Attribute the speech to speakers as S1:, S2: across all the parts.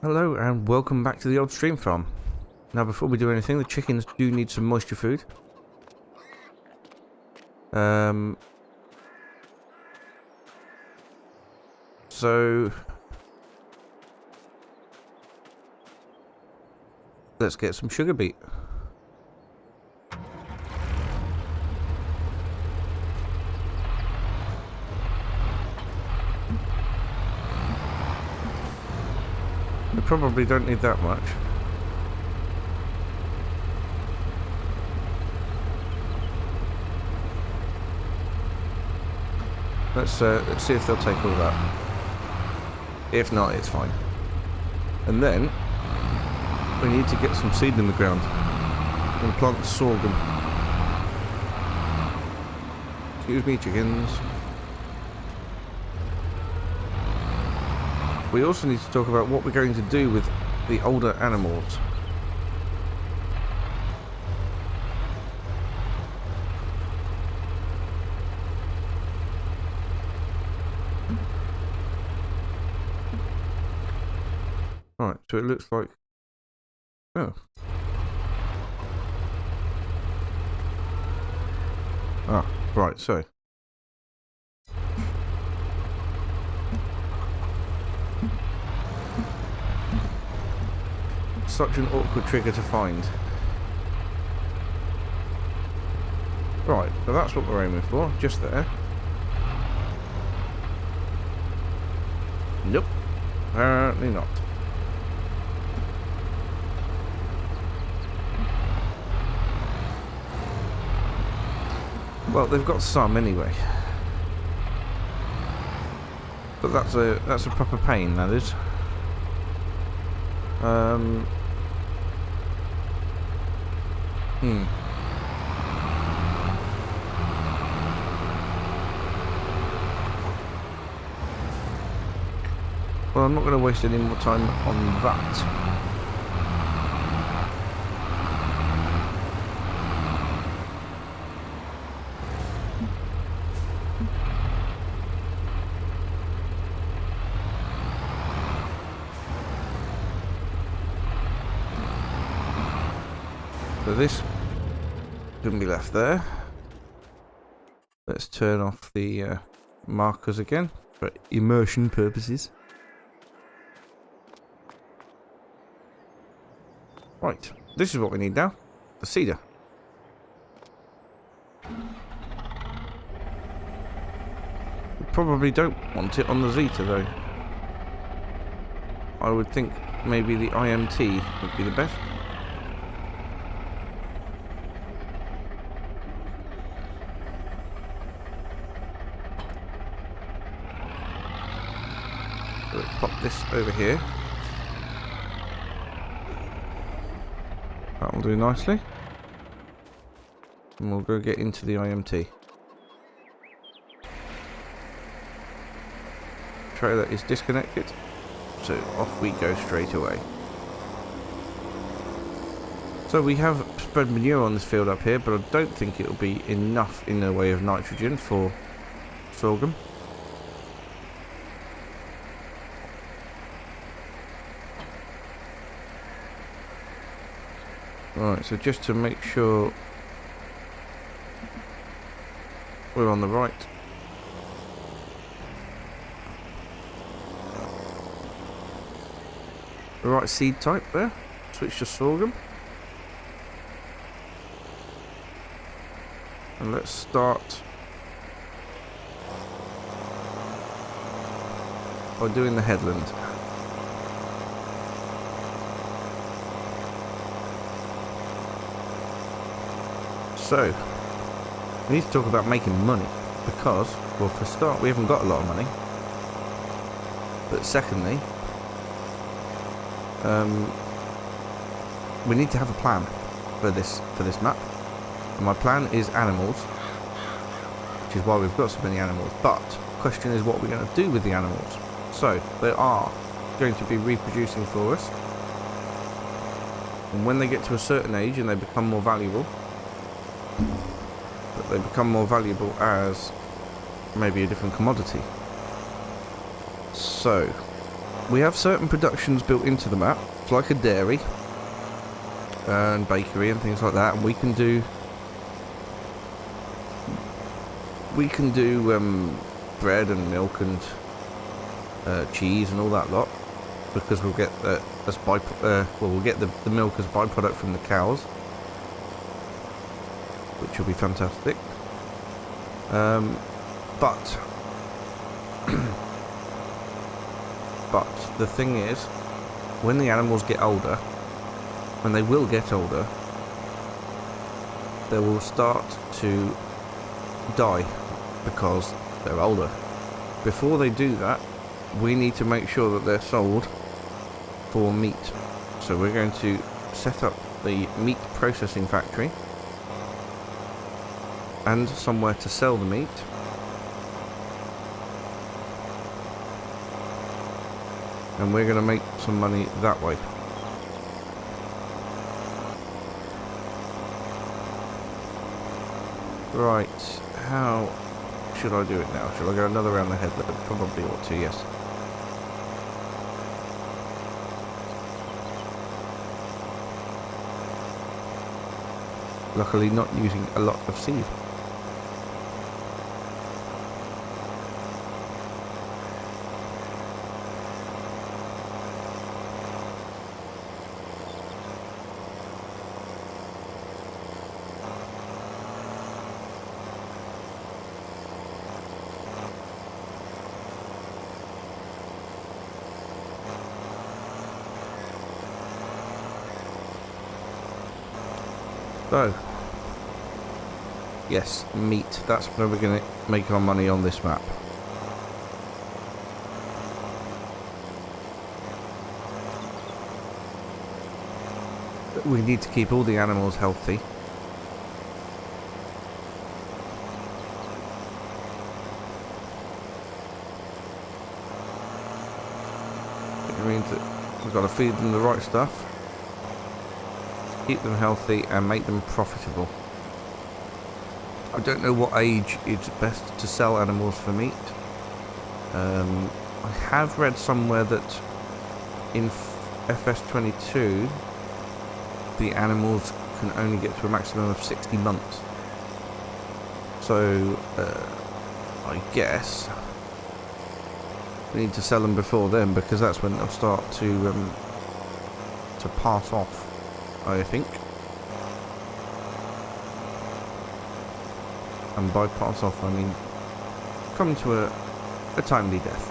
S1: Hello and welcome back to the old stream farm. Now before we do anything, the chickens do need some moisture food. So let's get some sugar beet. We probably don't need that much. Let's see if they'll take all that. If not, it's fine. And then we need to get some seed in the ground and plant sorghum. Excuse me, chickens. We also need to talk about what we're going to do with the older animals. Right, so it looks like... Oh. Ah, right, so... Such an awkward trigger to find. Right, so that's what we're aiming for, just there. Nope, apparently not. Well, they've got some anyway. But that's a proper pain, that is. Well, I'm not going to waste any more time on that. So this can be left there. Let's turn off the markers again for immersion purposes. Right, this is what we need now. The cedar. We probably don't want it on the Zeta though. I would think maybe the IMT would be the best. Let's pop this over here. That'll do nicely. And we'll go get into the IMT. Trailer is disconnected, so off we go straight away. So we have spread manure on this field up here, but I don't think it'll be enough in the way of nitrogen for sorghum. Right, so just to make sure we're on the right seed type there, switch to sorghum. And let's start by doing the headland. So, we need to talk about making money, because, well, for a start, we haven't got a lot of money. But secondly, we need to have a plan for this map. And my plan is animals, which is why we've got so many animals. But the question is, what we're going to do with the animals. So, they are going to be reproducing for us. And when they get to a certain age and they become more valuable, but they become more valuable as maybe a different commodity. So we have certain productions built into the map. It's like a dairy and bakery and things like that, and we can do bread and milk and cheese and all that lot, because we'll get we'll get the milk as byproduct from the cows, which will be fantastic. But the thing is, when the animals get older, when they will get older, they will start to die because they're older. Before they do that, we need to make sure that they're sold for meat. So we're going to set up the meat processing factory and somewhere to sell the meat. And we're going to make some money that way. Right, how should I do it now? Should I go another round the head? Probably ought to, yes. Luckily not using a lot of seed. So, yes, meat. That's where we're going to make our money on this map. We need to keep all the animals healthy. It means that we've got to feed them the right stuff, keep them healthy and make them profitable. I don't know what age it's best to sell animals for meat. I have read somewhere that in FS22 the animals can only get to a maximum of 60 months. So I guess we need to sell them before then, because that's when they'll start to pass off, I think. And by pass off I mean come to a timely death.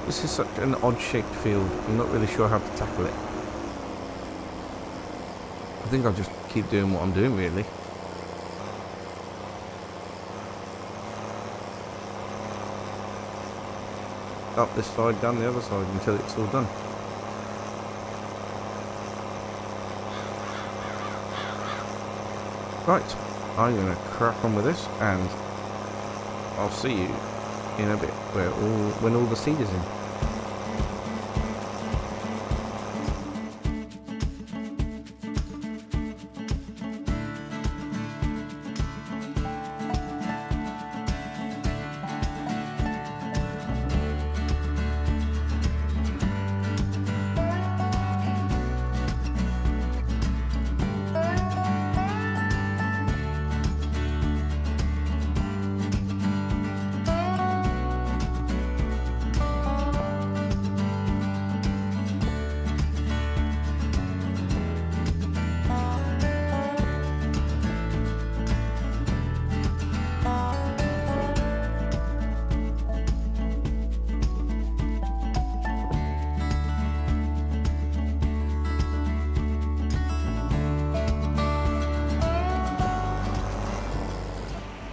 S1: This is such an odd-shaped field. I'm not really sure how to tackle it. I think I'll just keep doing what I'm doing, really. Up this side, down the other side, until it's all done. Right, I'm going to crack on with this, and I'll see you in a bit, when all the seed is in.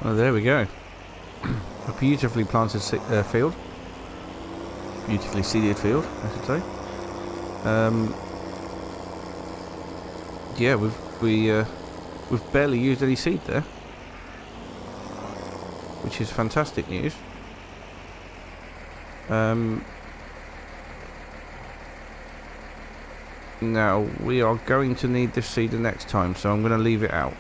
S1: Oh, there we go. A beautifully planted field. Beautifully seeded field, I should say. Yeah, we've barely used any seed there, which is fantastic news. Now we are going to need this seeder next time, so I'm going to leave it out.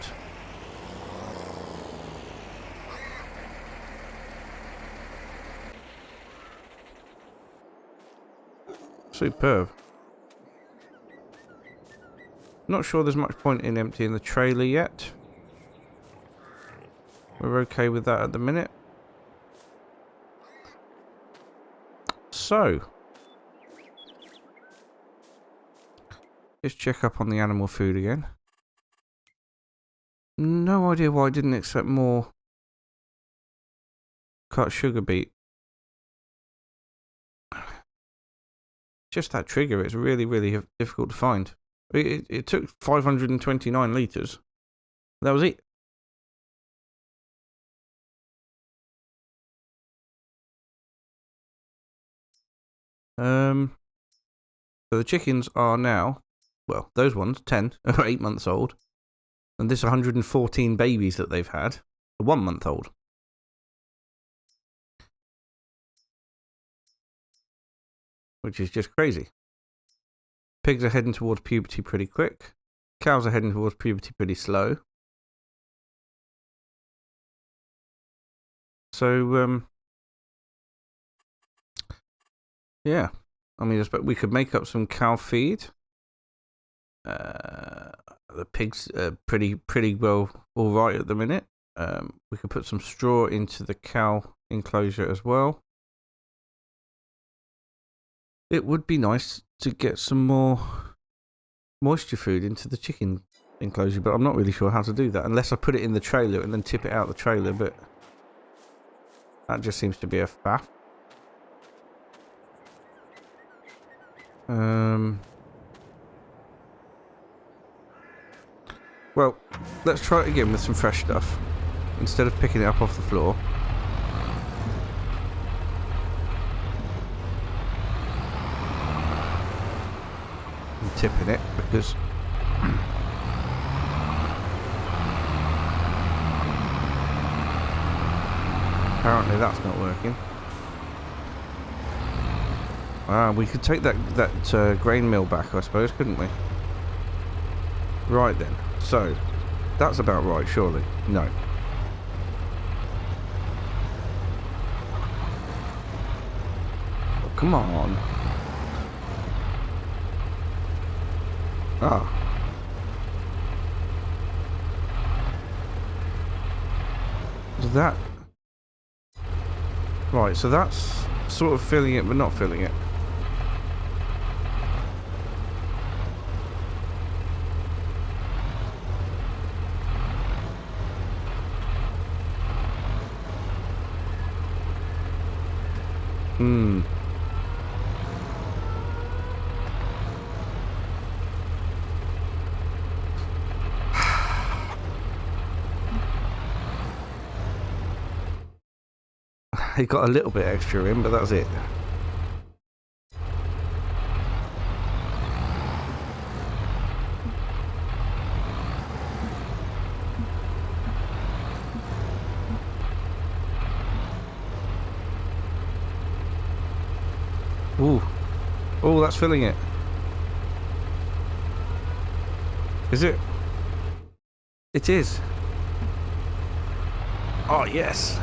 S1: Superb. Not sure there's much point in emptying the trailer yet. We're okay with that at the minute. So, let's check up on the animal food again. No idea why I didn't accept more cut sugar beet. Just that trigger, it's really, really difficult to find. It took 529 litres. That was it. So the chickens are now, well, those ones, 10 or 8 months old. And this 114 babies that they've had are 1 month old. Which is just crazy. Pigs are heading towards puberty pretty quick. Cows are heading towards puberty pretty slow. So, yeah. I mean, we could make up some cow feed. The pigs are pretty well all right at the minute. We could put some straw into the cow enclosure as well. It would be nice to get some more moisture food into the chicken enclosure, but I'm not really sure how to do that unless I put it in the trailer and then tip it out the trailer, but that just seems to be a faff. Well, let's try it again with some fresh stuff instead of picking it up off the floor. And tipping it because apparently that's not working. We could take that grain mill back, I suppose, couldn't we? Right then. So, that's about right, surely. No. Oh, come on. Ah. Is that... Right, so that's sort of filling it, but not filling it. He got a little bit extra in, but that's it. Ooh. Oh, that's filling it. Is it? It is. Oh, yes.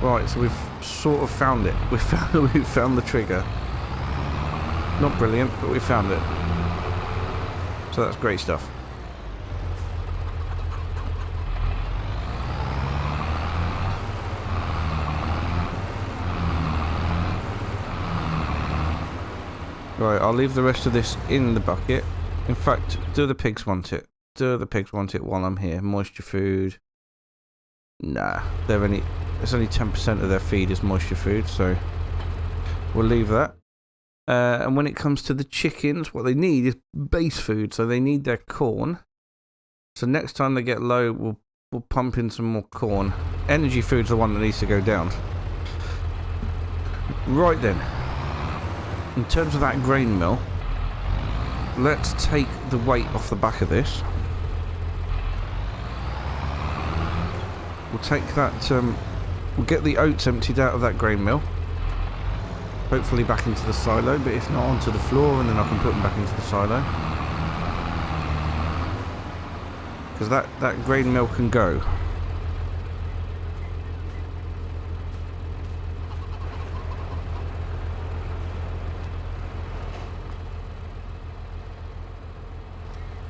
S1: Right, so we've sort of found it. We found the trigger. Not brilliant, but we found it. So that's great stuff. Right, I'll leave the rest of this in the bucket. In fact, do the pigs want it? Do the pigs want it while I'm here? Moisture food. Nah, it's only 10% of their feed is moisture food, so we'll leave that. And when it comes to the chickens, what they need is base food, so they need their corn. So next time they get low, we'll pump in some more corn. Energy food's the one that needs to go down. Right then. in terms of that grain mill, let's take the weight off the back of this. We'll take that, we'll get the oats emptied out of that grain mill. Hopefully back into the silo, but if not, onto the floor, and then I can put them back into the silo. Because that grain mill can go.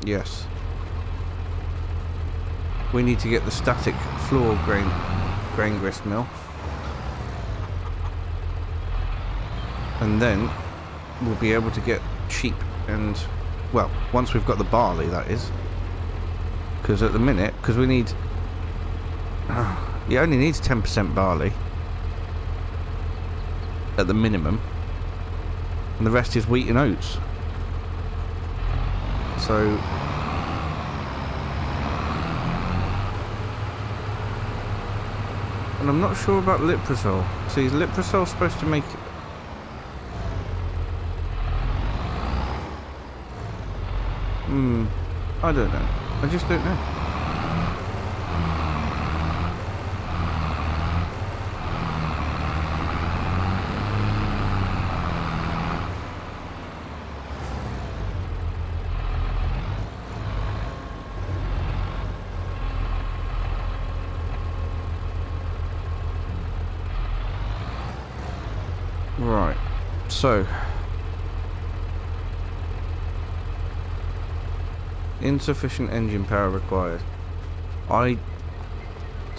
S1: Yes. We need to get the static floor grain grist mill. And then we'll be able to get sheep and, well, once we've got the barley, that is. Because at the minute, because we need, it only needs 10% barley at the minimum, and the rest is wheat and oats. So and I'm not sure about Liprosol. See, is Liprosol supposed to make it? I don't know. I just don't know. Right, so insufficient engine power required. I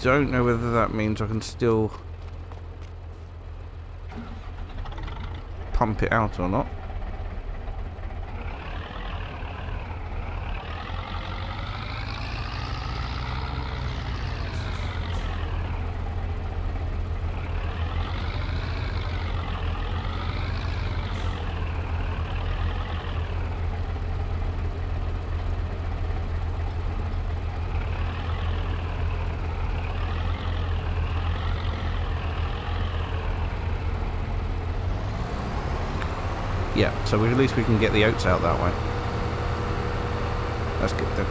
S1: don't know whether that means I can still pump it out or not. Yeah, so at least we can get the oats out that way. That's good then.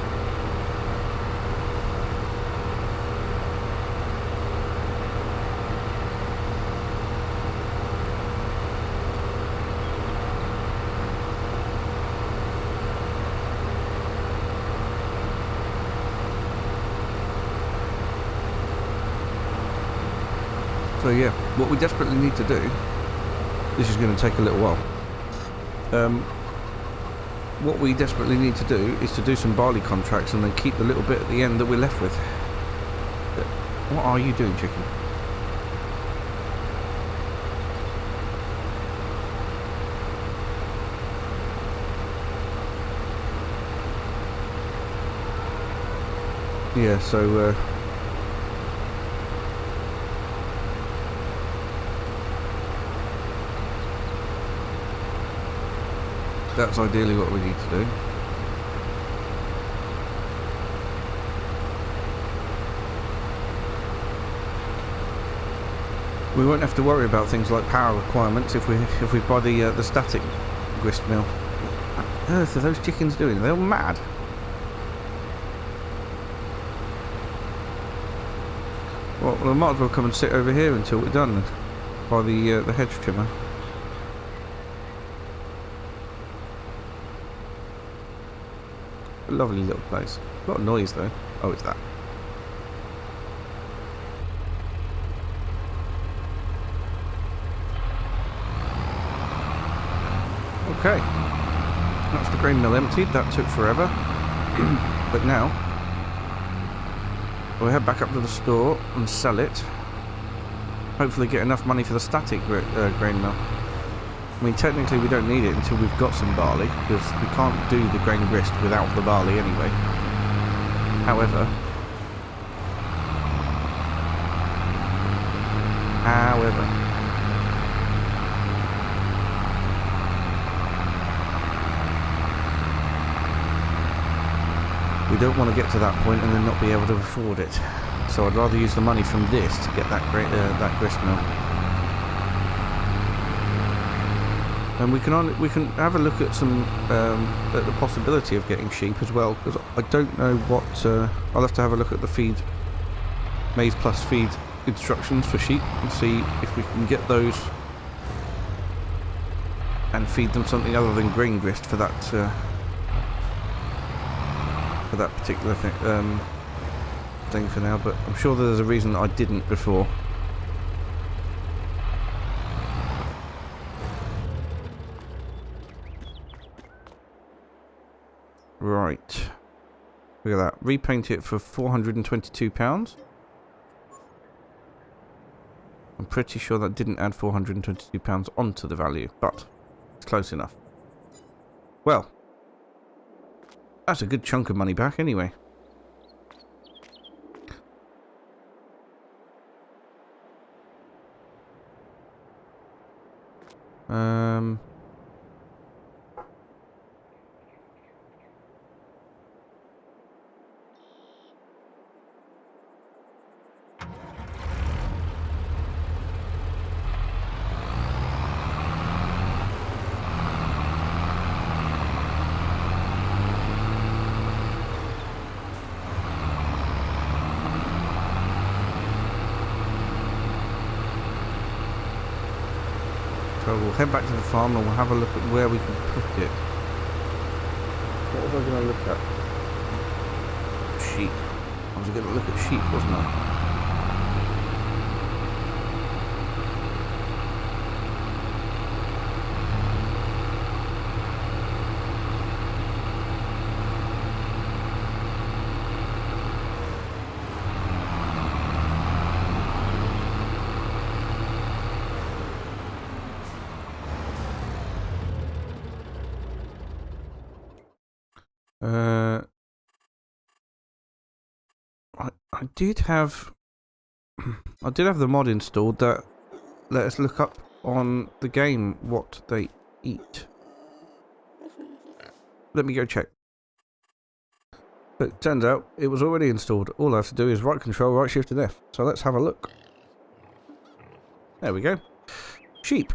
S1: So yeah, what we desperately need to do, this is going to take a little while. What we desperately need to do is to do some barley contracts and then keep the little bit at the end that we're left with. What are you doing, chicken? Yeah, so that's ideally what we need to do. We won't have to worry about things like power requirements if we buy the static grist mill. What on earth are those chickens doing? They're all mad. Well, we might as well come and sit over here until we're done by the hedge trimmer. A lovely little place. A lot of noise though. Oh, it's that. Okay. That's the grain mill emptied. That took forever. But now, we'll head back up to the store and sell it. Hopefully get enough money for the static grain mill. I mean, technically we don't need it until we've got some barley, because we can't do the grain grist without the barley anyway. However, we don't want to get to that point and then not be able to afford it. So I'd rather use the money from this to get that grist mill. And we can have a look at some at the possibility of getting sheep as well, because I don't know what I'll have to have a look at the feed maize plus feed instructions for sheep and see if we can get those and feed them something other than grain grist for that particular thing for now. But I'm sure there's a reason that I didn't before. Right. Look at that. Repaint it for £422. I'm pretty sure that didn't add £422 onto the value, but it's close enough. Well, that's a good chunk of money back anyway. So we'll head back to the farm and we'll have a look at where we can put it. What was I going to look at? Sheep. I was going to look at sheep, wasn't I? I did have the mod installed that let us look up on the game what they eat. Let me go check. But it turns out it was already installed. All I have to do is right control, right shift and F. So let's have a look. There we go. Sheep.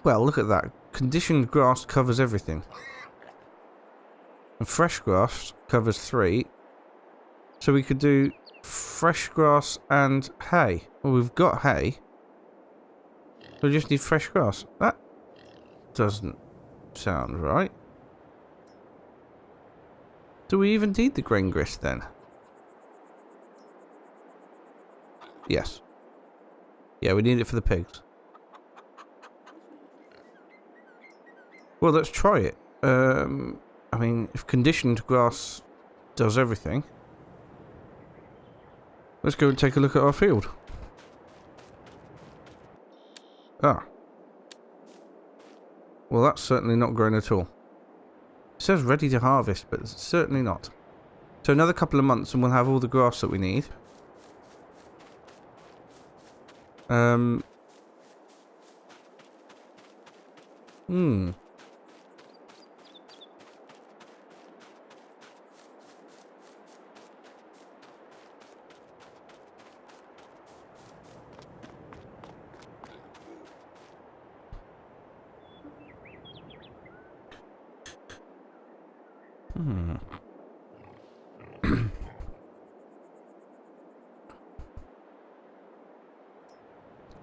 S1: Well, look at that. Conditioned grass covers everything. And fresh grass covers 3. So we could do fresh grass and hay. Well, we've got hay. So we just need fresh grass. That doesn't sound right. Do we even need the grain grist then? Yes. Yeah, we need it for the pigs. Well, let's try it. I mean, if conditioned grass does everything, let's go and take a look at our field. Ah. Well, that's certainly not grown at all. It says ready to harvest, but it's certainly not. So another couple of months and we'll have all the grass that we need.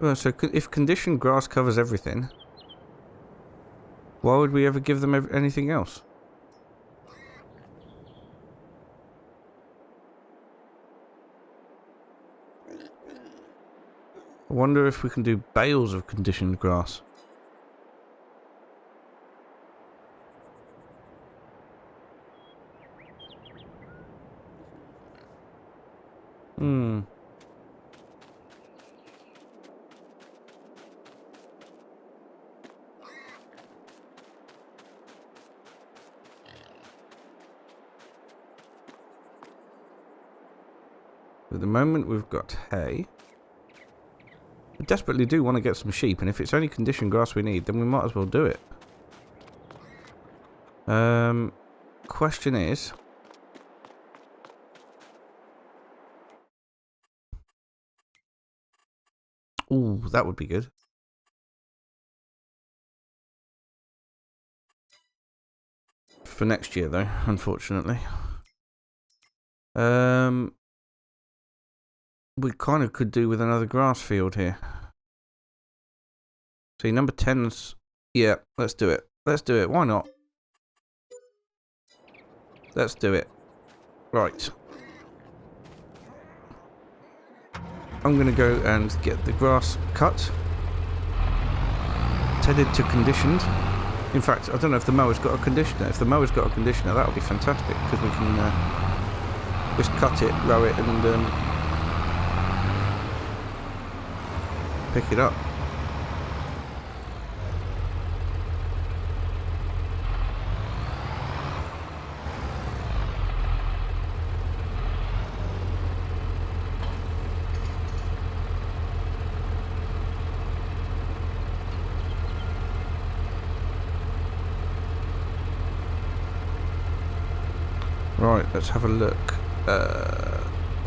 S1: Well, so if conditioned grass covers everything, why would we ever give them anything else? I wonder if we can do bales of conditioned grass. At the moment we've got hay. I desperately do want to get some sheep, and if it's only conditioned grass we need, then we might as well do it. Question is... Ooh, that would be good. for next year though, unfortunately. We kind of could do with another grass field here. See, number 10's... Yeah, let's do it. Let's do it. Why not? Let's do it. Right. I'm going to go and get the grass cut. Headed to conditioned. In fact, I don't know if the mower's got a conditioner. If the mower's got a conditioner, that would be fantastic, because we can just cut it, row it, and pick it up. Right, let's have a look.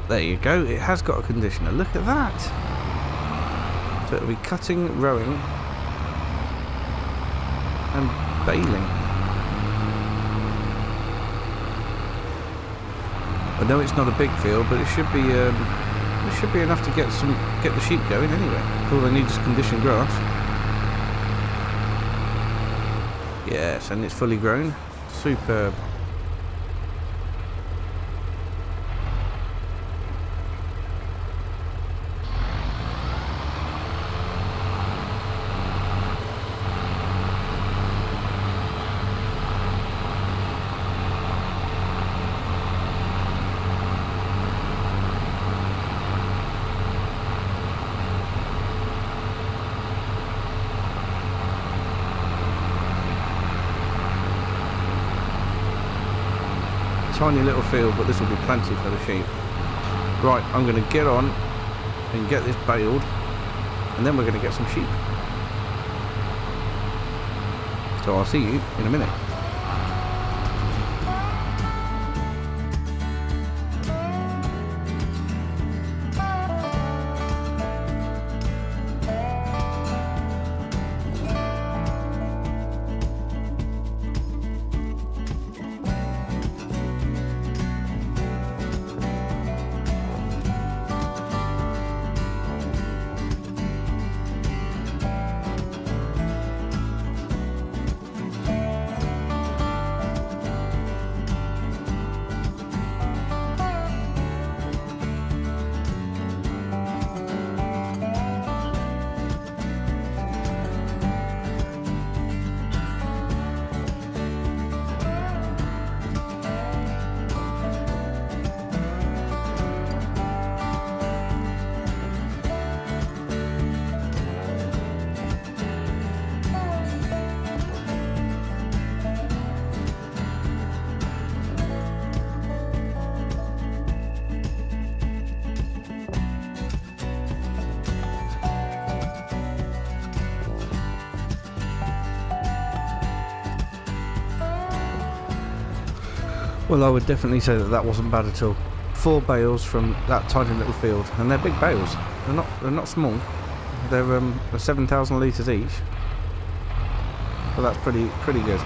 S1: There you go. It has got a conditioner. Look at that. So it'll be cutting, rowing, and baling. I know it's not a big field, but it should be enough to get the sheep going anyway. All they need is conditioned grass. Yes, and it's fully grown. Superb. Tiny little field, but this will be plenty for the sheep. Right, I'm going to get on and get this baled, and then we're going to get some sheep. So I'll see you in a minute. Well, I would definitely say that wasn't bad at all. 4 bales from that tiny little field, and they're big bales. They're not small. They're 7,000 litres each. So that's pretty good.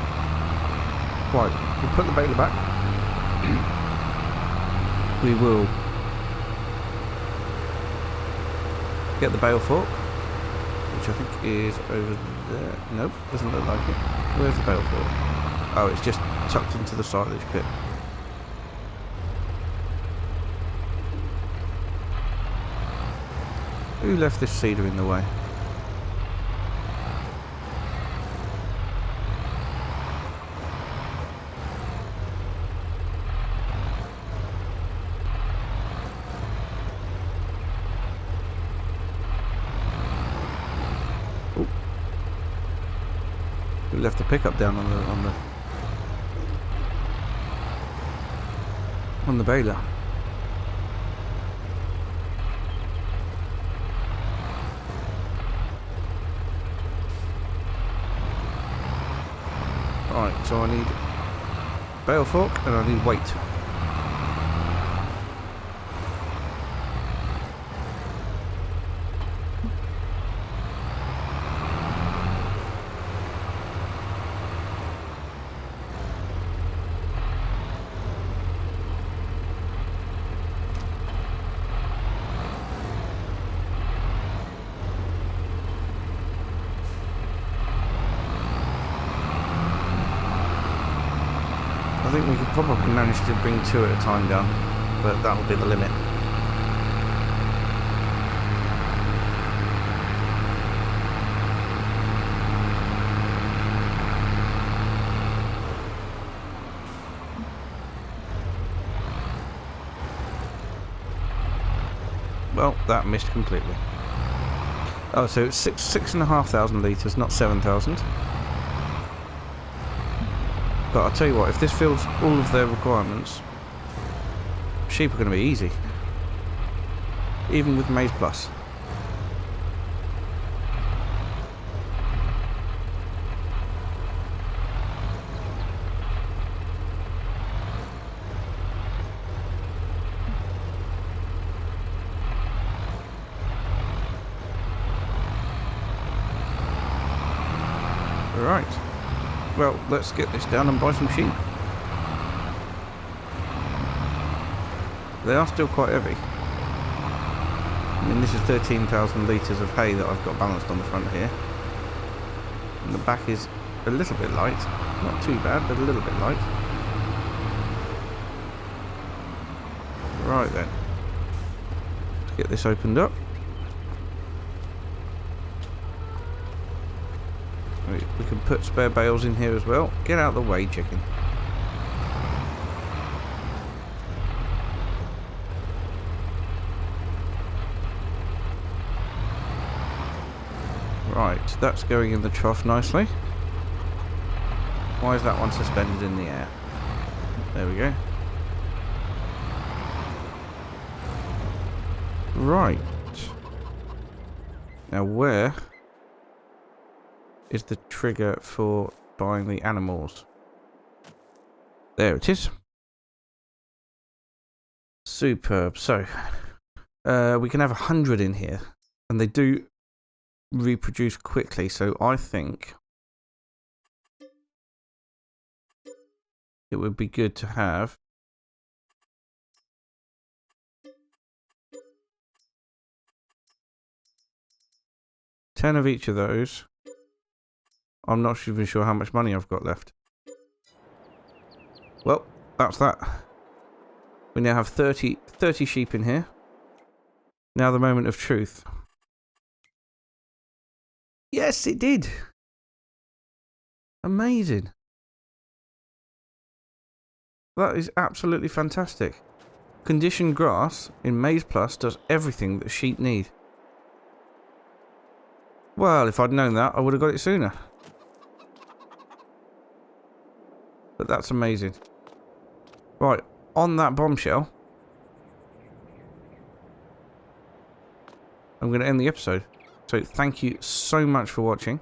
S1: Right, we'll put the baler back. We will get the bale fork, which I think is over there. Nope, doesn't look like it. Where's the bale fork? Oh, it's just tucked into the side of this pit. Who left this cedar in the way? Ooh. Who left the pickup down on the baler? Right, so I need bale fork and I need weight. think we could probably manage to bring 2 at a time down, but that will be the limit. Well, that missed completely. Oh, so it's 6,500 litres, not 7,000. But I'll tell you what, if this fills all of their requirements, sheep are going to be easy. Even with Maize Plus. Right. Well, let's get this down and buy some sheep. They are still quite heavy. I mean, this is 13,000 litres of hay that I've got balanced on the front here. And the back is a little bit light. Not too bad, but a little bit light. Right then. Let's get this opened up. We can put spare bales in here as well. Get out of the way, chicken. Right, that's going in the trough nicely. Why is that one suspended in the air? There we go. Right. Now where is the trigger for buying the animals? There it is. Superb. So, we can have 100 in here. And they do reproduce quickly, so I think it would be good to have ten of each of those. I'm not even sure how much money I've got left. Well, that's that. We now have 30 sheep in here. Now the moment of truth. Yes, it did. Amazing. That is absolutely fantastic. Conditioned grass in Maize Plus does everything that sheep need. Well, if I'd known that, I would have got it sooner. But that's amazing. Right, on that bombshell, I'm going to end the episode. So thank you so much for watching.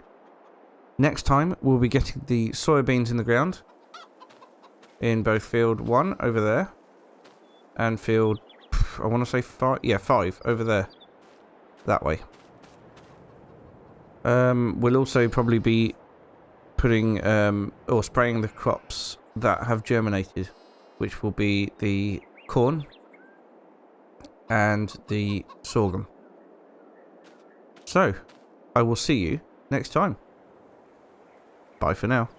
S1: Next time, we'll be getting the soybeans in the ground. In both field 1 over there. And field, I want to say 5. Yeah, 5 over there. That way. We'll also probably be putting, or spraying the crops that have germinated. Which will be the corn. And the sorghum. So, I will see you next time. Bye for now.